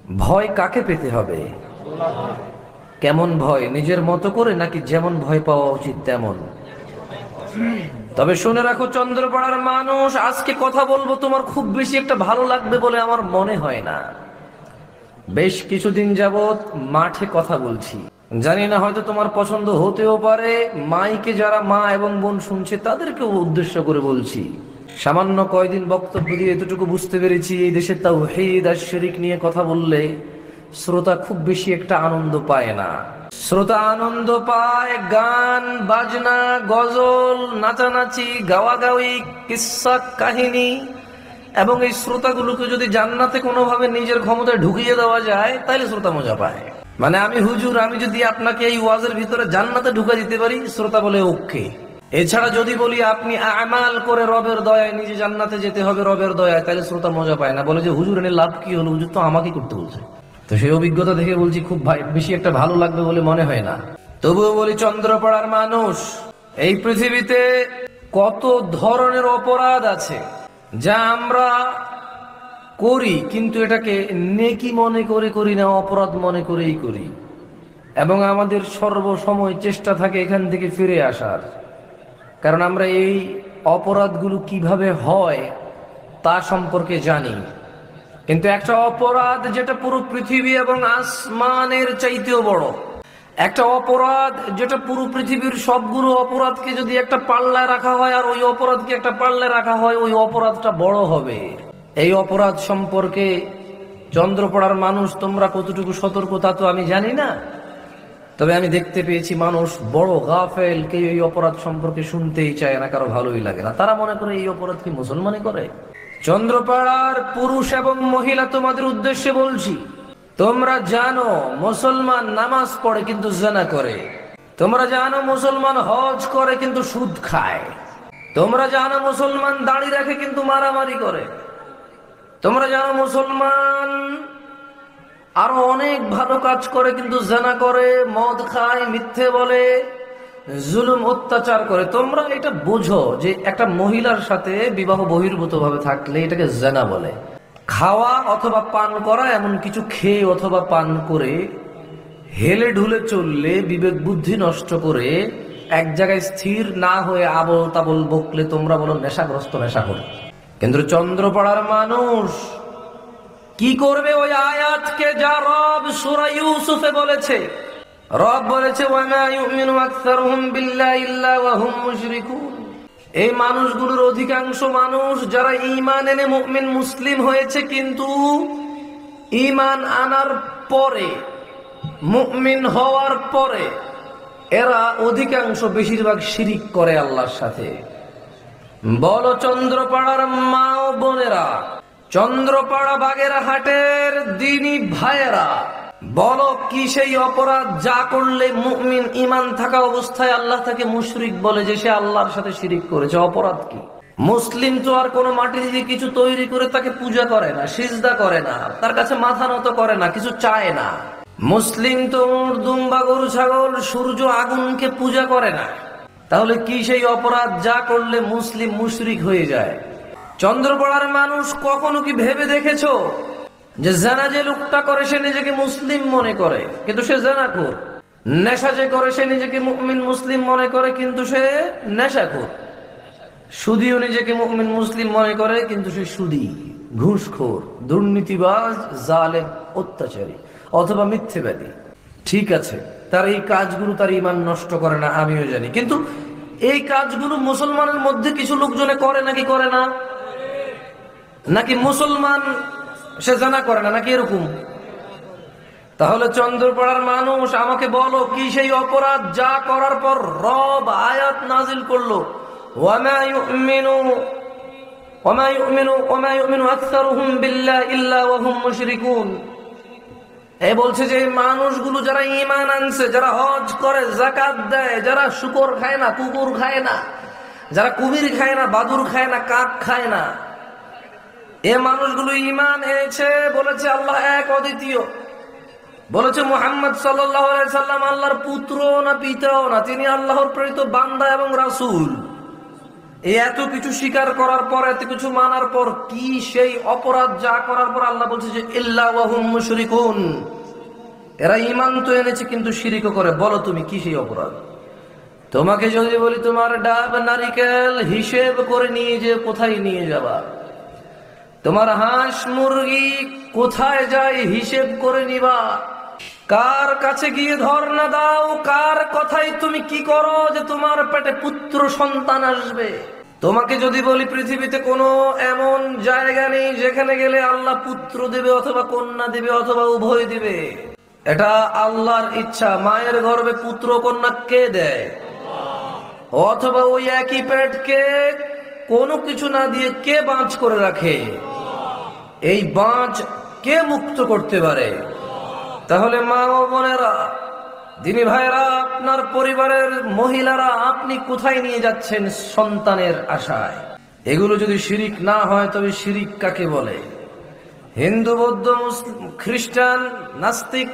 ভয় কাকে পেতে হবে? কেমন ভয়? নিজের মতো করে নাকি যেমন ভয় পাওয়া উচিত তেমন? তবে শুনে রাখো চন্দ্রপাড়ার মানুষ, আজকে কথা বলবো তোমার খুব বেশি একটা ভালো লাগবে বলে আমার মনে হয় না। বেশ কিছুদিন যাবত মাঠে কথা বলছি, জানি না হয়তো তোমার পছন্দ হতেও পারে। মাইকে যারা মা এবং বোন শুনছে তাদেরকেও উদ্দেশ্য করে বলছি। সামান্য কয়দিন বক্তব্য দিয়ে এতটুকু বুঝতে পেরেছি, এই দেশে তাওহীদ আর শিরক নিয়ে কথা বললে শ্রোতা খুব বেশি একটা আনন্দ পায় না। শ্রোতা আনন্দ পায় গান বাজনা, গজল, নাচানাচি, গাওয়াগাওয়ি, কিস্সা কাহিনী। এবং এই শ্রোতাগুলোকে যদি জান্নাতে কোনোভাবে নিজের ক্ষমতায় ঢুকিয়ে দেওয়া যায় তাহলে শ্রোতা মজা পায়। মানে আমি হুজুর, আমি যদি আপনাকে এই ওয়াজের ভিতরে জান্নাতে ঢুকা দিতে পারি, শ্রোতা বলে ওকে। এছাড়া যদি বলি আপনি আমাল করে রবের দয়ায় নিজে জান্নাতে যেতে হবে রবের দয়ায়, তাহলে শ্রোতা মজা পায় না, বলে যে হুজুর এনে লাভ কি হলো, হুজুর তো আমাকে করতে বলছে। তো সেই অভিজ্ঞতা দেখে বলছি খুব বেশি একটা ভালো লাগবে বলে মনে হয় না। তবুও বলি চন্দ্রপাড়ার মানুষ, এই পৃথিবীতে কত ধরনের অপরাধ আছে যা আমরা করি, কিন্তু এটাকে নেকি মনে করে করি না, অপরাধ মনে করেই করি। এবং আমাদের সর্বসময় চেষ্টা থাকে এখান থেকে ফিরে আসার, কারণ আমরা এই অপরাধগুলো কিভাবে হয় তা সম্পর্কে জানি। কিন্তু একটা অপরাধ যেটা পুরো পৃথিবী এবং আসমানের চাইতেও বড়, একটা অপরাধ যেটা পুরো পৃথিবীর সবগুলো অপরাধকে যদি একটা পাল্লায় রাখা হয় আর ওই অপরাধকে একটা পাল্লায় রাখা হয়, ওই অপরাধটা বড় হবে। এই অপরাধ সম্পর্কে চন্দ্রপাড়ার মানুষ তোমরা কতটুকু সতর্ক তা তো আমি জানি না, তবে আমি দেখতে পেয়েছি মানুষ বড় গাফেল, কেউ এই অপরাধ সম্পর্কে শুনতেই চায় না, কারো ভালোই লাগে না। তারা মনে করে এই অপরাধ কি মুসলমানই করে। চন্দ্রপাড়ার পুরুষ এবং মহিলা তোমাদের উদ্দেশ্যে বলছি, তোমরা জানো মুসলমান নামাজ পড়ে কিন্তু জিনা করে। তোমরা জানো মুসলমান হজ করে কিন্তু সুদ খায়। তোমরা জানো মুসলমান দাড়ি রাখে কিন্তু মারামারি করে। তোমরা জানো মুসলমান আরো অনেক ভালো কাজ করে কিন্তু জিনা করে, মদ খায়, মিথ্যে বলে, জুলুম অত্যাচার করে। তোমরা এটা বুঝো যে একটা মহিলার সাথে বিবাহ বহির্ভূত ভাবে থাকলে এটাকে জিনা বলে। খাওয়া অথবা পান করা, এমন কিছু খেয়ে অথবা পান করে হেলে ঢুলে চললে, বিবেক বুদ্ধি নষ্ট করে এক জায়গায় স্থির না হয়ে আবল তাবল বকলে তোমরা বলো নেশাগ্রস্ত, নেশাখোর। কিন্তু চন্দ্রপাড়ার মানুষ কি করবে ওই আয়াতকে, যা রব সূরা ইউসুফে বলেছে। রব বলেছে ওয়ামা ইউমিনু আকসারুহুম বিল্লাহি ইল্লা ওয়া হুম মুশরিকুন। এই মানুষগুলোর অধিকাংশ মানুষ যারা ঈমান এনে মুমিন মুসলিম হয়েছে, কিন্তু ঈমান আনার পরে, মুমিন হওয়ার পরে এরা অধিকাংশ বেশিরভাগ শিরিক করে আল্লাহর সাথে। বলো চন্দ্রপাড়ার মা ও বোনেরা, চন্দ্রপাড়া বাগেরহাটের দ্বীনি ভাইয়েরা, বলো কি সেই অপরাধ যা করলে মুমিন ঈমান থাকা অবস্থায় আল্লাহ তাকে মুশরিক বলে, যে সে আল্লাহর সাথে শিরিক করেছে? অপরাধ কি? মুসলিম তো আর কোনো মাটি দিয়ে কিছু তৈরি করে তাকে পূজা করে না, সিজদা করে না, তার কাছে মাথা নত করে না, কিছু চায় না। মুসলিম তো দুম্বা, গরু, ছাগল, সূর্য, আগুনকে পূজা করে না। তাহলে কি সেই অপরাধ যা করলে মুসলিম মুশরিক হয়ে যায়? চন্দ্রপাড়ার মানুষ কখনো কি ভেবে দেখেছো যে জিনা যে লোকটা করে সে নিজেকে মুসলিম মনে করে কিন্তু সে জিনাখোর? নেশা যে করে সে নিজেকে মুমিন মুসলিম মনে করে কিন্তু সে নেশাখোর। সুদীও নিজেকে মুমিন মুসলিম মনে করে কিন্তু সে সুদী, ঘুষখোর, দুর্নীতিবাজ, জালেম, অত্যাচারী অথবা মিথ্যেবাদী। ঠিক আছে, তার এই কাজগুলো তার ঈমান নষ্ট করে না, আমিও জানি, কিন্তু এই কাজগুলো মুসলমানের মধ্যে কিছু লোকজনে করে নাকি করে না? নাকি মুসলমান সে জানা করে না, নাকি এরকম? তাহলে চন্দ্রপাড়ার মানুষ আমাকে বলো কি সেই অপরাধ যা করার পর রব আয়াত নাজিল করলো ওয়ামা ইউমিনু আকসারুহুম বিল্লাহি ইল্লা ওয়া হুম মুশরিকুন। এই বলছে যে মানুষগুলো যারা ঈমান আনছে, যারা হজ করে, যাকাত দেয়, যারা শুকর খায় না, কুকুর খায় না, যারা কুমির খায় না, বাদুর খায় না, কাক খায় না, এ মানুষগুলো ঈমান এনেছে, বলেছে আল্লাহ এক, অদ্বিতীয়, বলেছে মুহাম্মদ সাল্লাল্লাহু আলাইহি সাল্লাম আল্লাহর পুত্র না পিতাও না, তিনি আল্লাহর প্রেরিত বান্দা এবং রাসূল। এই এত কিছু স্বীকার করার পর, এত কিছু মানার পর কি সেই অপরাধ যা করার পর আল্লাহ বলছে যে ইল্লা ওয়া হুম মুশরিকুন, এরা ঈমান তো এনেছে কিন্তু শিরকও করে। বলো তুমি কি সেই অপরাধ? তোমাকে যদি বলি তোমার ডাব নারিকেল হিসেব করে নিয়ে যে কোথায় নিয়ে যাবা, তোমার হাঁস মুরগি কোথায় যায় হিসেব করে নিবা, কার কাছে গিয়ে ধর্ণা দাও, কার কথাই তুমি কি করো যে তোমার পেটে পুত্র সন্তান আসবে। তোমাকে যদি বলি পৃথিবীতে কোনো এমন জায়গা নেই যেখানে গেলে আল্লাহ পুত্র দেবে অথবা কন্যা দেবে অথবা উভয় দিবে, এটা আল্লাহর ইচ্ছা। মায়ের গর্ভে পুত্র কন্যা কে দেয়? অথবা ওই একই পেটকে কোনো কিছু না দিয়ে কে বাঁচ করে রাখে? এই বাঁচ কে মুক্ত করতে পারে? তাহলে মা ও বোনেরা, দিনী ভাইরা, আপনার পরিবারের মহিলারা, আপনি কোথায় নিয়ে যাচ্ছেন সন্তানের আশায়? এগুলো যদি শিরিক না হয় তবে শিরিক কাকে বলে? হিন্দু, বৌদ্ধ, মুসলিম, খ্রিস্টান, নাস্তিক,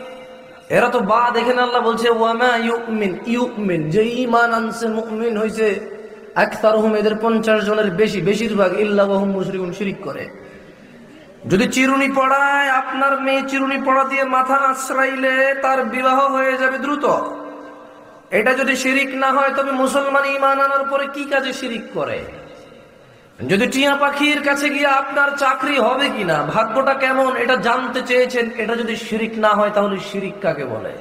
এরা তো বা দেখেন আল্লাহ বলছে ওয়ামা ইউমিন, ইউমিন যে ঈমান আনছে, মুমিন হইছে, আকসারুহুম এদের 50 জনের বেশি, বেশিরভাগ ইল্লা ওয়া হুম মুশরিকুন, শিরিক করে। যদি চিরুনি পড়ায়, আপনার মেয়ে চিরুনি পড়া দিয়ে মাথা আশ্রাইলে তার বিবাহ হয়ে যাবে দ্রুত। এটা যদি শিরিক না হয় তবে মুসলমান ঈমান আনার পরে কি কাজে শিরিক করে? যদি টিয়া পাখির কাছে গিয়ে আপনার চাকরি হবে কিনা, ভাগ্যটা কেমন, এটা জানতে চেয়েছেন, এটা যদি শিরিক না হয় তাহলে শিরিক কাকে বলে?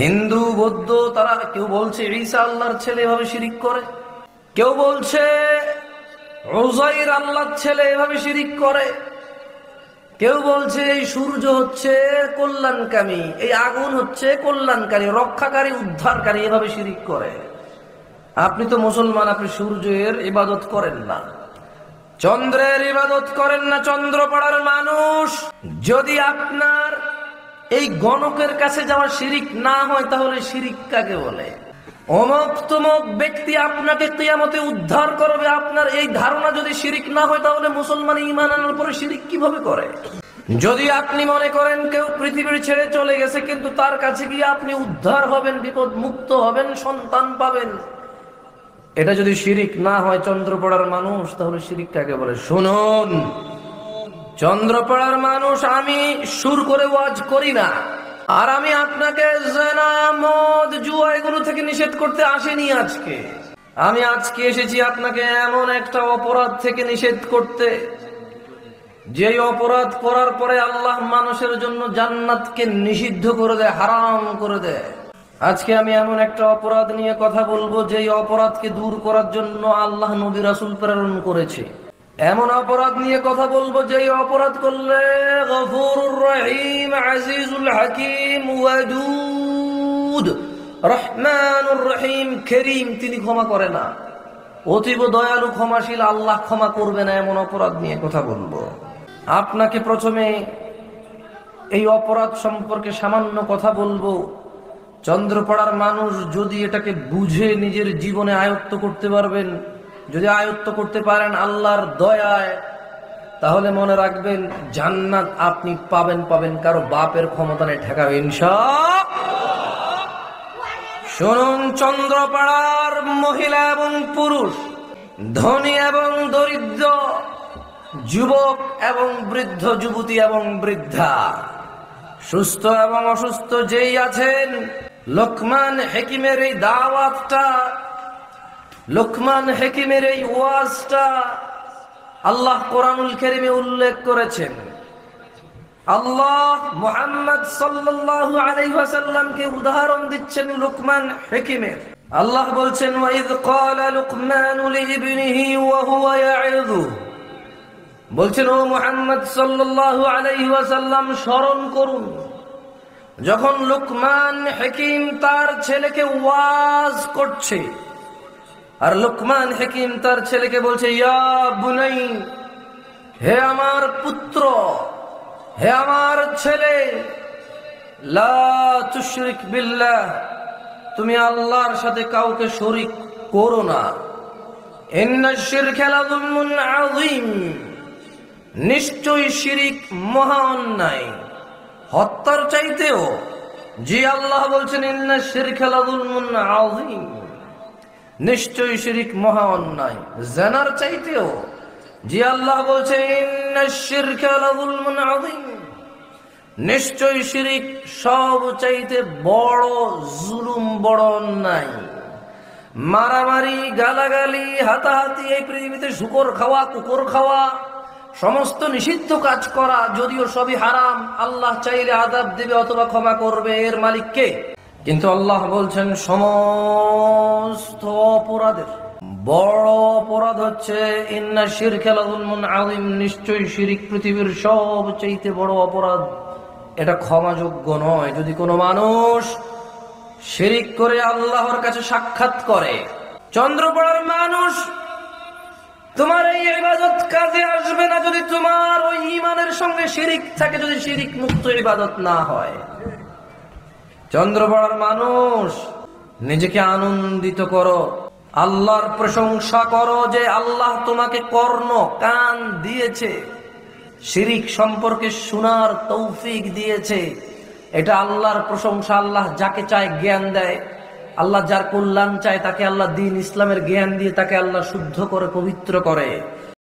হিন্দু, বৌদ্ধ, তারা কেউ বলছে ঈসা আল্লাহর ছেলে, এভাবে শিরিক করে। কেউ বলছে উযাইর আল্লাহর ছেলে, এভাবে শিরিক করে। কেউ বলছে এই সূর্য হচ্ছে কল্যাণকামী, এই আগুন হচ্ছে কল্যাণকারী, রক্ষাকারী, উদ্ধারকারী, এভাবে শিরিক করে। আপনি তো মুসলমান, আপনি সূর্যের ইবাদত করেন না, চন্দ্রের ইবাদত করেন না, চন্দ্রপাড়ার মানুষ। যদি আপনার এই গণকের কাছে যাওয়া শিরিক না হয় তাহলে শিরিক কাকে বলে? অমুক তমুক ব্যক্তি আপনাকে কিয়ামতে উদ্ধার করবে, আপনার এই ধারণা যদি শিরিক না হয় তাহলে মুসলমান ঈমান আনার পরে শিরিক কিভাবে করে? যদি আপনি মনে করেন কেউ পৃথিবীর ছেড়ে চলে গেছে কিন্তু তার কাছে গিয়ে আপনি উদ্ধার হবেন, বিপদ মুক্ত হবেন, সন্তান পাবেন, এটা যদি শিরিক না হয় চন্দ্রপাড়ার মানুষ, তাহলে শিরিক কাকে বলে? শুনুন চন্দ্রপাড়ার মানুষ, আমি সুর করে ওয়াজ করি না, আর আমি আপনাকে জেনা, মদ, জুয়া এগুলো থেকে নিষেধ করতে আসিনি আজকে। আমি আজকে এসেছি আপনাকে এমন একটা অপরাধ থেকে নিষেধ করতে, যে অপরাধ করার পরে আল্লাহ মানুষের জন্য জান্নাতকে নিষিদ্ধ করে দেয়, হারাম করে দেয়। আজকে আমি এমন একটা অপরাধ নিয়ে কথা বলবো যেই অপরাধকে দূর করার জন্য আল্লাহ নবী রাসূল প্রেরণ করেছে। এমন অপরাধ নিয়ে কথা বলবো যেই অপরাধ করলে গফুরুর রহিম, আজিজুল হাকিম, ওয়াদুদ, রহমানুর রহিম, করিম, তিনি ক্ষমা করে না, অতীব দয়ালু, ক্ষমাশীল, আল্লাহ ক্ষমা করবে না, এমন অপরাধ নিয়ে কথা বলবো। আপনাকে প্রথমে এই অপরাধ সম্পর্কে সামান্য কথা বলবো। চন্দ্রপাড়ার মানুষ যদি এটাকে বুঝে নিজের জীবনে আয়ত্ত করতে পারবেন, যদি আয়ত্ত করতে পারেন আল্লাহর দয়ায়, তাহলে মনে রাখবেন জান্নাত আপনি পাবেন, কারো বাপের ক্ষমতা নেই ঠেকাবে ইনশাআল্লাহ। শুনুন চন্দ্রপাড়ার মহিলা এবং পুরুষ, ধনী এবং দরিদ্র, যুবক এবং বৃদ্ধ, যুবতী এবং বৃদ্ধা, সুস্থ এবং অসুস্থ যেই আছেন, লোকমান হাকিমের এই দাওয়াতটা, লোকমান হাকিমের এই ওয়াজটা আল্লাহ কোরআনুল কারীমে উল্লেখ করেছেন। আল্লাহ মুহাম্মদ সাল্লাল্লাহু আলাইহি ওয়াসাল্লামকে উদাহরণ দিচ্ছেন লোকমান হাকিমের। আল্লাহ বলছেন ওয়াইদ ক্বালা লুকমানু লিইবনিহি ওয়া হুয়া ইয়াইযু, বলছেন ও মুহাম্মদ সাল্লাল্লাহু আলাইহি ওয়াসাল্লাম স্মরণ করুন যখন লুকমান হাকিম তার ছেলেকে ওয়াজ করছে, আর লুকমান হাকিম তার ছেলেকে বলছে ইয়া বুনাই, হে আমার পুত্র, হে আমার ছেলে, লা তুশরিক বিল্লাহ, তুমি আল্লাহর সাথে কাউকে শরীক করো না, ইন্নাশ শিরকা লাযুলমুন আযীম, নিশ্চয়ই শিরিক মহা অন্যায়, হত্যার চাইতেও। জি আল্লাহ বলছেন ইন্নাশ শিরকা লাযুলমুন আযীম, নিশ্চয়ই শিরিক মহা অন্যায়, জানার চাইতেও। জি আল্লাহ বলছে ইন্নাশ শিরকা লাযুলমুন আযীম, নিশ্চয়ই শিরিক সব চাইতে বড় জুলুম, বড় অন্যায়। মারামারি, গালাগালি, হাতাহাতি, এই পৃথিবীতে শুকর খাওয়া, কুকুর খাওয়া, সমস্ত নিষিদ্ধ কাজ করা, যদিও সবই হারাম, আল্লাহ চাইলে আযাব দিবে অথবা ক্ষমা করবে, এর মালিক কে? কিন্তু আল্লাহ বলছেন সমস্ত অপরাধের বড় অপরাধ হচ্ছে ইন্না শিরকা লাযুলমুন আযীম, নিশ্চয়ই শিরিক পৃথিবীর সবচাইতে বড় অপরাধ। এটা ক্ষমাযোগ্য নয়। যদি কোনো মানুষ শিরিক করে আল্লাহর কাছে সাক্ষাৎ করে, চন্দ্রপড়ার মানুষ, তোমার এই ইবাদত কাজে আসবে না যদি তোমার ওই ঈমানের সঙ্গে শিরিক থাকে, যদি শিরিক মুক্ত ইবাদত না হয়। চন্দ্রপড়ার মানুষ, নিজেকে আনন্দিত করো, আল্লাহর প্রশংসা করো যে আল্লাহ তোমাকে কর্ণ, কান দিয়েছে, শিরিক সম্পর্কে শোনার তৌফিক দিয়েছে। এটা আল্লাহর প্রশংসা। আল্লাহ যাকে চায় জ্ঞান দেয়, আল্লাহ যার কল্যাণ চায় তাকে আল্লাহ দ্বীন ইসলামের জ্ঞান দিয়ে তাকে আল্লাহ শুদ্ধ করে, পবিত্র করে।